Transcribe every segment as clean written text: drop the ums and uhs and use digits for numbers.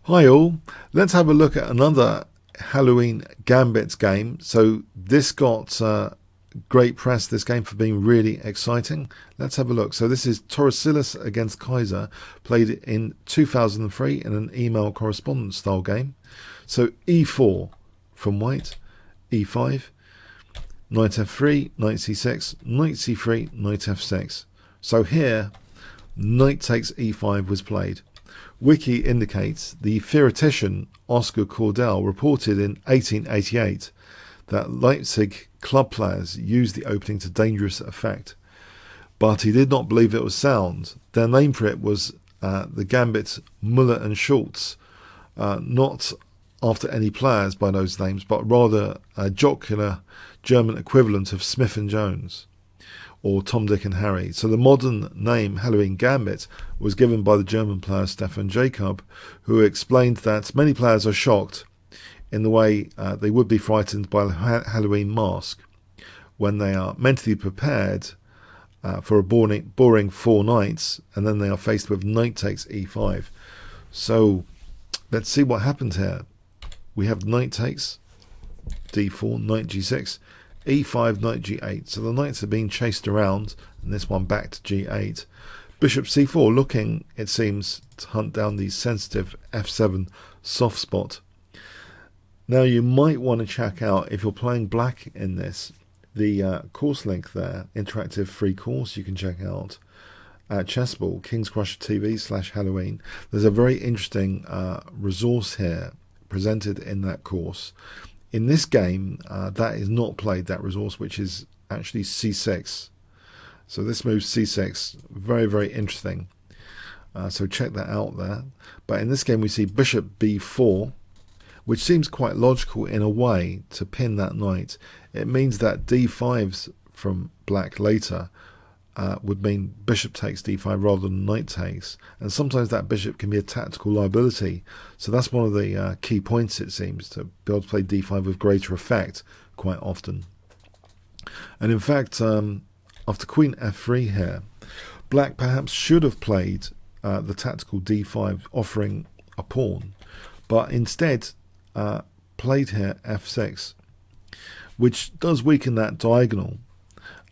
Hi all, let's have a look at another Halloween Gambit game. So this got great press, this game, for being really exciting. Let's have a look. So this is Torrecillas against Keiser, played in 2003 in an email correspondence style game. So e4 from white, e5, knight f3, knight c6, knight c3, knight f6. So here, knight takes e5 was played. Wiki indicates the theoretician Oscar Cordell reported in 1888 that Leipzig club players used the opening to dangerous effect, but he did not believe it was sound. Their name for it was the Gambit Müller and Schultz, not after any players by those names, but rather a jocular German equivalent of Smith and Jones, or Tom, Dick and Harry. So the modern name Halloween Gambit was given by the German player Stefan Jacob, who explained that many players are shocked in the way they would be frightened by the Halloween mask when they are mentally prepared for a boring four knights, and then they are faced with knight takes e5. So let's see what happened here. We have knight takes d4, knight g6, e5, knight g8. So the knights are being chased around, and this one back to g8. Bishop c4, looking, it seems, to hunt down the sensitive f7 soft spot. Now you might want to check out, if you're playing black in this, the course link there, interactive free course you can check out at Chessball, Kingscrusher TV/Halloween. There's a very interesting resource here presented in that course. In this game, that is not played, that resource, which is actually c6. So this move c6, very, very interesting. So check that out there. But in this game, we see bishop b4, which seems quite logical in a way to pin that knight. It means that d5s from black later would mean bishop takes d5 rather than knight takes, and sometimes that bishop can be a tactical liability. So that's one of the key points, it seems, to be able to play d5 with greater effect quite often. And in fact, after queen f3 here, black perhaps should have played the tactical d5, offering a pawn, but instead played here f6, which does weaken that diagonal.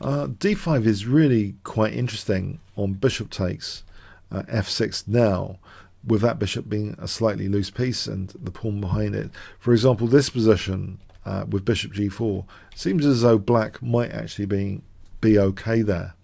d5 is really quite interesting on bishop takes f6 now, with that bishop being a slightly loose piece and the pawn behind it. For example, this position with bishop g4 seems as though black might actually be okay there.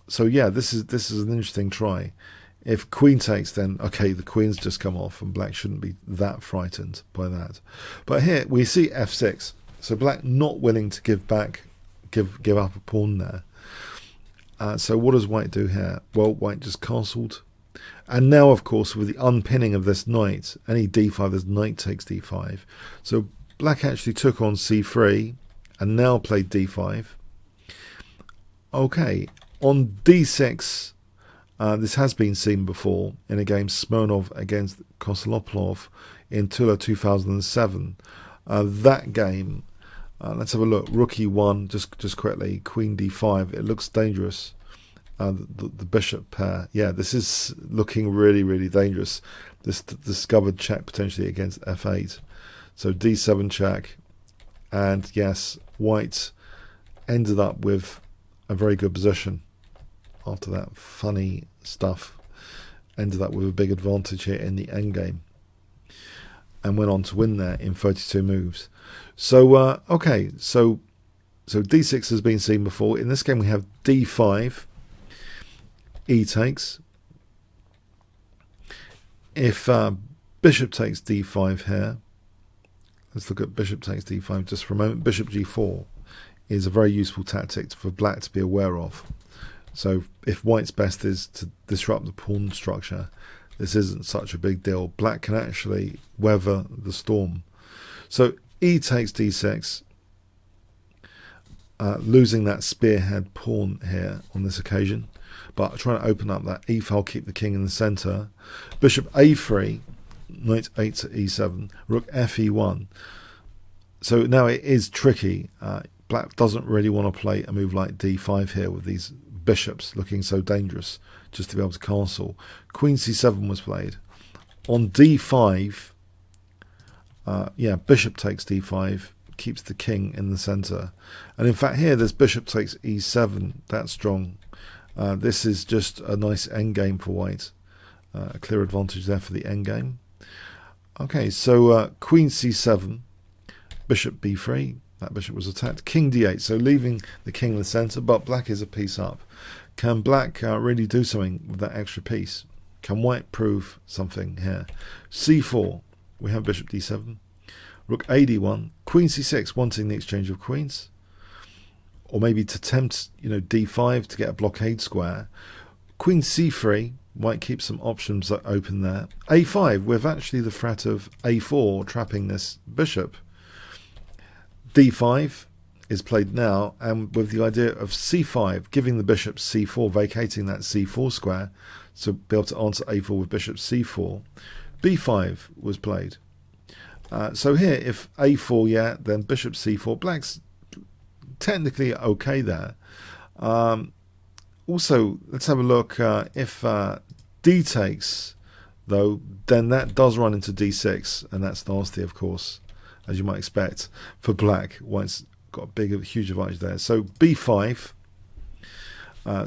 So yeah, this is an interesting try. If queen takes, then okay, the queen's just come off and black shouldn't be that frightened by that. But here we see f6, so black not willing to give up a pawn there. So what does white do here? Well, white just castled. And now, of course, with the unpinning of this knight, any d5, there's knight takes d5. So black actually took on c3 and now played d5. Okay, on d6, this has been seen before in a game Smirnov against Kosolopov in Tula 2007. That game, let's have a look. Rook e1, just quickly. Queen d5. It looks dangerous. The bishop pair. Yeah, this is looking really, really dangerous. This discovered check potentially against f8. So d7 check. And yes, white ended up with a very good position after that funny stuff. Ended up with a big advantage here in the endgame, and went on to win there in 32 moves. So okay, so d6 has been seen before. In this game we have d5, e takes. If bishop takes d5 here, let's look at bishop takes d5 just for a moment. Bishop g4 is a very useful tactic for black to be aware of. So if white's best is to disrupt the pawn structure, this isn't such a big deal. Black can actually weather the storm. So e takes d6, losing that spearhead pawn here on this occasion, but trying to open up that e file, keep the king in the center. Bishop a3, knight 8 to e7, rook fe1. So now it is tricky. Black doesn't really want to play a move like d5 here with these bishops looking so dangerous, just to be able to castle. Queen c7 was played. On d5, yeah, bishop takes d5, keeps the king in the center. And in fact here there's bishop takes e7, that's strong. This is just a nice endgame for white. A clear advantage there for the endgame. Okay, so queen c7, bishop b3, that bishop was attacked, king d8, so leaving the king in the center, but black is a piece up. Can black really do something with that extra piece? Can white prove something here? c4, we have bishop d7, rook ad1, queen c6, wanting the exchange of queens, or maybe to tempt, you know, d5 to get a blockade square. Queen c3, white keeps some options open there. a5 with actually the threat of a4 trapping this bishop. d5 is played now, and with the idea of c5 giving the bishop c4, vacating that c4 square, so be able to answer a4 with bishop c4. b5 was played. So here, if a4, yeah, then bishop c4. Black's technically okay there. Also, let's have a look. If d takes, though, then that does run into d6, and that's nasty, of course, as you might expect for black. White's got a huge advantage there. So b5.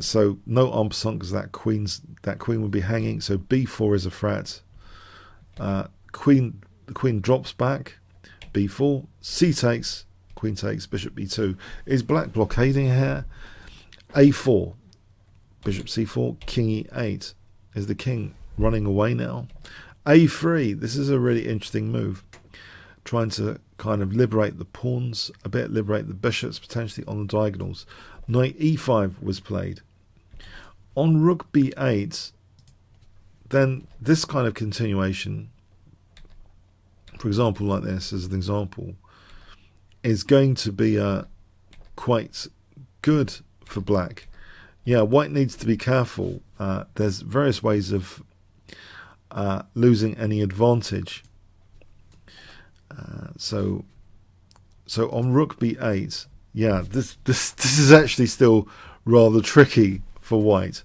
So no en passant because that queen would be hanging. So b4 is a threat. The queen drops back. b4. c takes. Queen takes. Bishop b2. Is black blockading here? a4. Bishop c4. King e8. Is the king running away now? a3. This is a really interesting move. Trying to kind of liberate the pawns a bit, liberate the bishops potentially on the diagonals. Knight e5 was played. On rook b8, then this kind of continuation, for example, like this as an example, is going to be quite good for black. Yeah, white needs to be careful. There's various ways of losing any advantage. So on rook b8, yeah, this is actually still rather tricky for white.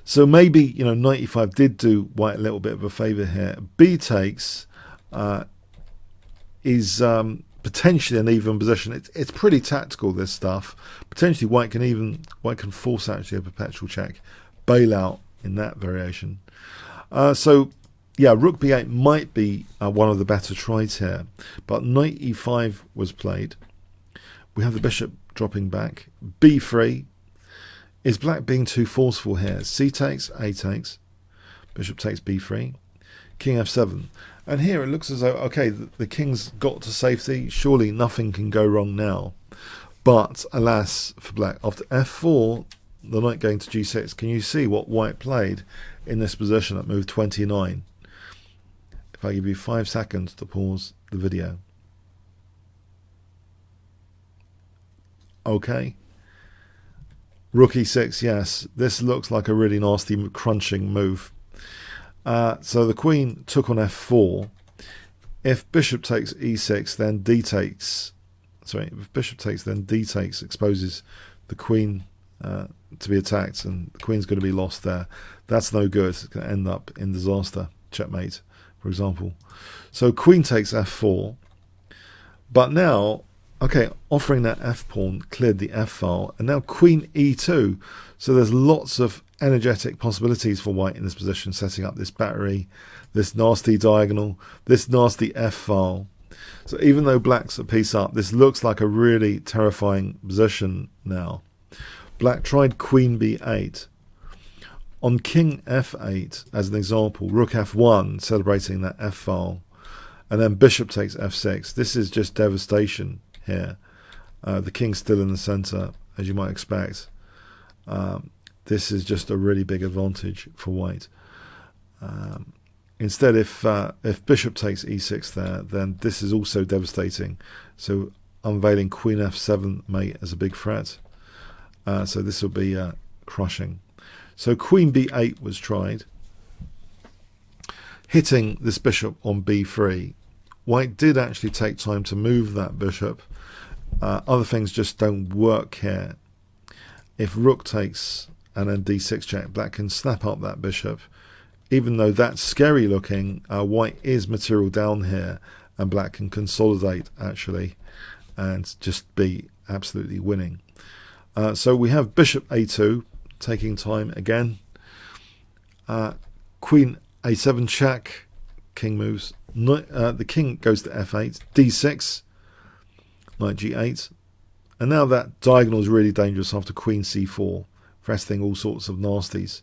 So maybe, you know, knight e5 did do white a little bit of a favour here. B takes is potentially an even position. It's pretty tactical, this stuff. Potentially white can force actually a perpetual check, bail out in that variation. So yeah, rook b8 might be one of the better tries here, but knight e5 was played. We have the bishop dropping back. b3. Is black being too forceful here? C takes, a takes, bishop takes b3, king f7. And here it looks as though, okay, the king's got to safety. Surely nothing can go wrong now. But alas for black, after f4, the knight going to g6. Can you see what white played in this position at move 29? If I give you 5 seconds to pause the video. Okay. Rook e6, yes. This looks like a really nasty crunching move. So the queen took on f4. If bishop takes e6, then d takes. Sorry, if bishop takes, then d takes, exposes the queen to be attacked, and the queen's going to be lost there. That's no good. It's going to end up in disaster. Checkmate, for example. So queen takes f4. But now, okay, offering that f pawn cleared the f file, and now queen e2. So there's lots of energetic possibilities for white in this position, setting up this battery, this nasty diagonal, this nasty f file. So even though black's a piece up, this looks like a really terrifying position now. Black tried queen b8. On king f8, as an example, rook f1, celebrating that f file, and then bishop takes f6. This is just devastation here. The king's still in the center, as you might expect. This is just a really big advantage for white. Instead, if bishop takes e6 there, then this is also devastating. So unveiling queen f7 mate as a big threat. So this will be crushing. So queen b8 was tried, hitting this bishop on b3. White did actually take time to move that bishop. Other things just don't work here. If rook takes and then d6 check, black can snap up that bishop. even though that's scary looking, white is material down here, and black can consolidate actually and just be absolutely winning. So we have bishop a2 taking time again. Queen a7 check, king moves. The king goes to f8, d6, knight g8. And now that diagonal is really dangerous after queen c4, resting all sorts of nasties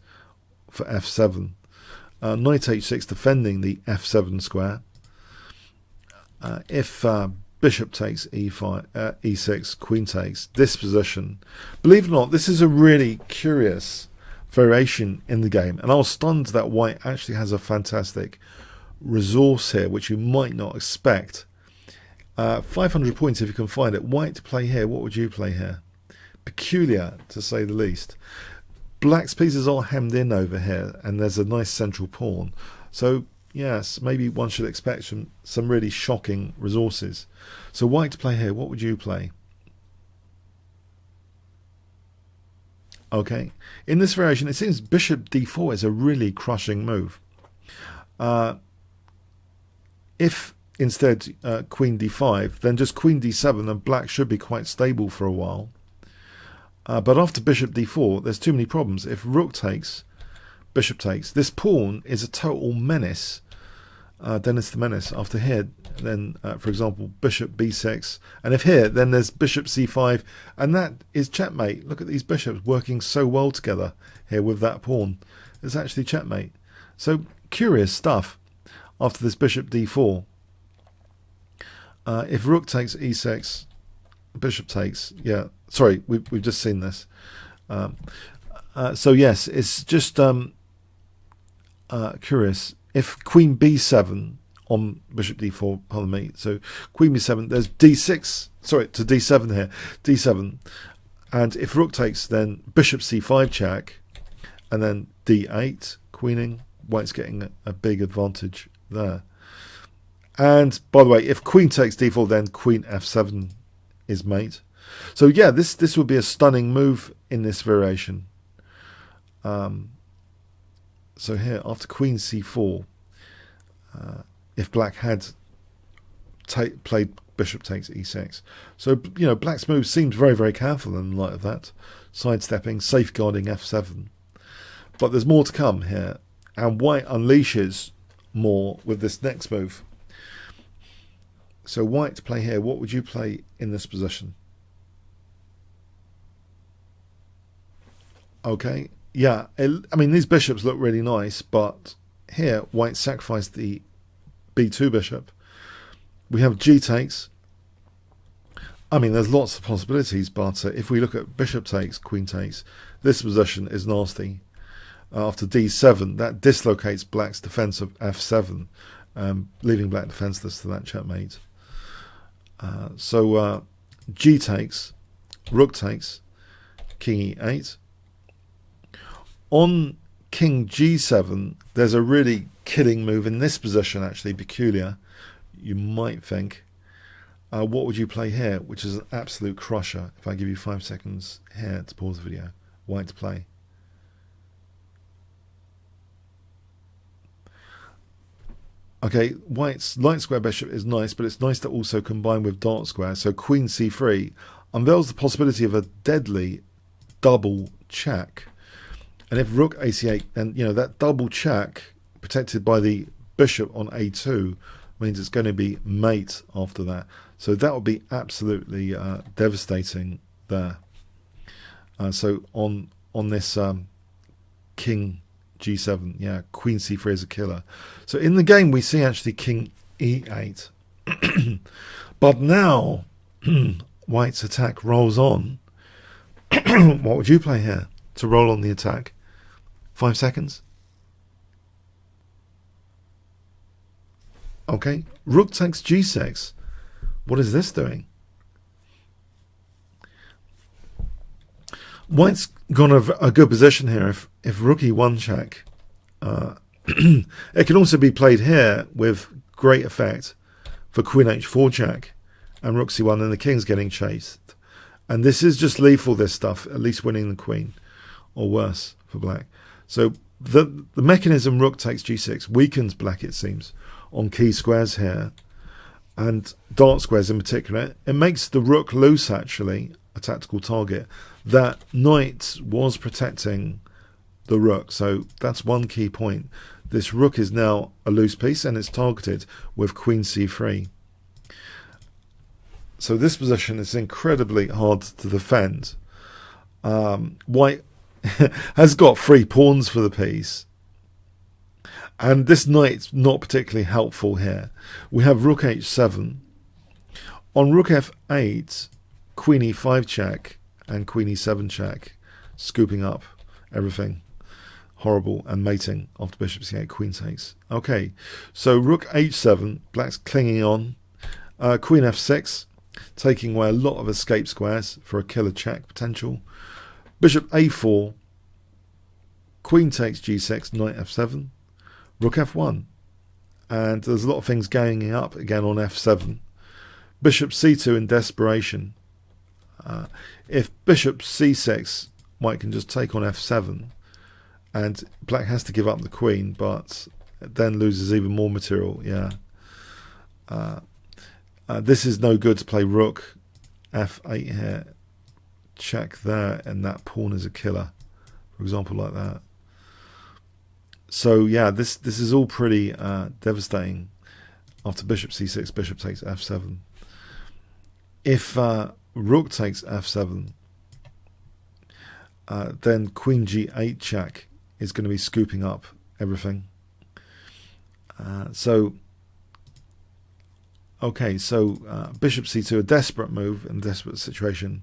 for f7. Knight h6 defending the f7 square. If bishop takes e5, e6, queen takes, this position, believe it or not, this is a really curious variation in the game, and I was stunned that white actually has a fantastic resource here, which you might not expect. 500 points if you can find it. White to play here, what would you play here? Peculiar, to say the least. Black's pieces are hemmed in over here, and there's a nice central pawn. So yes, maybe one should expect some really shocking resources. So white to play here, what would you play? Okay, in this variation it seems bishop d4 is a really crushing move. If instead queen d5, then just queen d7 and black should be quite stable for a while. But after bishop d4 there's too many problems. If rook takes, bishop takes, this pawn is a total menace. Then it's the menace. After here, then for example bishop b6, and if here, then there's bishop c5, and that is checkmate. Look at these bishops working so well together here with that pawn. It's actually checkmate. So curious stuff after this bishop d4. If rook takes e6, bishop takes, yeah, sorry, we've just seen this. So yes, it's just curious. If queen b7 on bishop d4, pardon me, so queen b7, there's d6, sorry, to d7 here, d7, and if rook takes, then bishop c5 check, and then d8, queening, white's getting a big advantage there. And by the way, if queen takes d4, then queen f7 is mate. So yeah, this would be a stunning move in this variation. So here, after queen c4, if black had played bishop takes e6. So, you know, black's move seems very, very careful in light of that. Sidestepping, safeguarding f7. But there's more to come here. And white unleashes more with this next move. So white to play here, what would you play in this position? Okay. Yeah, I mean, these bishops look really nice, but here, white sacrificed the b2 bishop. We have g takes. I mean, there's lots of possibilities, but if we look at bishop takes, queen takes, this position is nasty. After d7, that dislocates black's defense of f7, leaving black defenseless to that checkmate. So g takes, rook takes, king e8. On king g7, there's a really killing move in this position, actually, peculiar, you might think. What would you play here, which is an absolute crusher? If I give you 5 seconds here to pause the video, white to play. Okay, white's light square bishop is nice, but it's nice to also combine with dark square. So queen c3 unveils the possibility of a deadly double check. And if rook ac8, then, you know, that double check protected by the bishop on a2 means it's going to be mate after that. So that would be absolutely devastating there. So on this king g7, yeah, queen c3 is a killer. So in the game we see actually king e8. But now white's attack rolls on. What would you play here to roll on the attack? 5 seconds. Okay, rook takes g6. What is this doing? White's got a good position here. If rook e1 check, it can also be played here with great effect for queen h4 check and rook c1, and the king's getting chased. And this is just lethal, this stuff, at least winning the queen, or worse for black. So the mechanism rook takes g6 weakens black, it seems, on key squares here, and dark squares in particular. It makes the rook loose, actually, a tactical target. That knight was protecting the rook, so that's one key point. This rook is now a loose piece, and it's targeted with queen c3. So this position is incredibly hard to defend. White has got 3 pawns for the piece, and this knight's not particularly helpful here. We have rook h7. On rook f8, queen e5 check and queen e7 check, scooping up everything. Horrible, and mating after bishop c8, queen takes. Okay, so rook h7, black's clinging on. Queen f6, taking away a lot of escape squares for a killer check potential. Bishop a4, queen takes g6, knight f7, rook f1, and there's a lot of things ganging up again on f7. Bishop c2 in desperation. If bishop c6, white can just take on f7, and black has to give up the queen, but then loses even more material. Yeah, this is no good to play rook f8 here. Check there, and that pawn is a killer, for example, like that. So yeah, this is all pretty devastating. After bishop c6, bishop takes f7. If rook takes f7, then queen g8 check is going to be scooping up everything. Okay, so bishop c2, a desperate move in a desperate situation.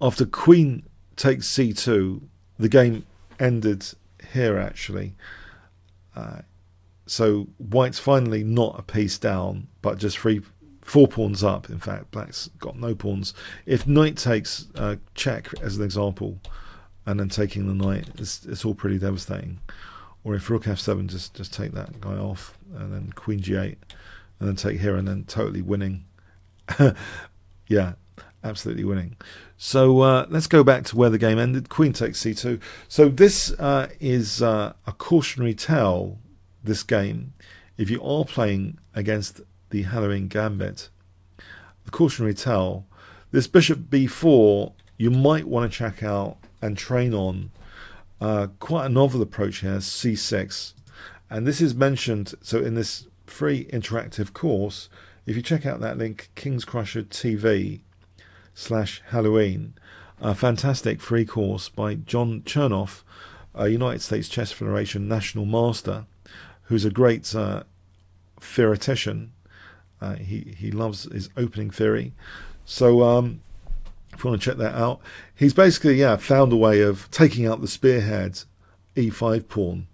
After queen takes c2, the game ended here, actually. So white's finally not a piece down, but just 4 pawns up. In fact, black's got no pawns. If knight takes check, as an example, and then taking the knight, it's all pretty devastating. Or if rook f7, just take that guy off, and then queen g8, and then take here, and then totally winning. Yeah, absolutely winning. So let's go back to where the game ended. Queen takes c2. So this is a cautionary tale, this game, if you are playing against the Halloween Gambit. The cautionary tale, this bishop b4, you might want to check out and train on. Quite a novel approach here, c6. And this is mentioned, so in this free interactive course, if you check out that link, Kingscrusher TV/Halloween, a fantastic free course by John Chernoff, a United States Chess Federation national master, who's a great theoretician. He loves his opening theory. So if you want to check that out, he's basically found a way of taking out the spearhead e5 pawn,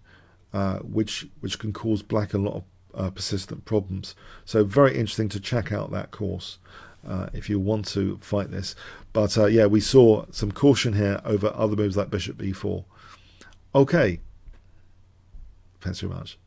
which can cause black a lot of persistent problems. So very interesting to check out that course if you want to fight this. But yeah, we saw some caution here over other moves like bishop b4. Okay, thanks very much.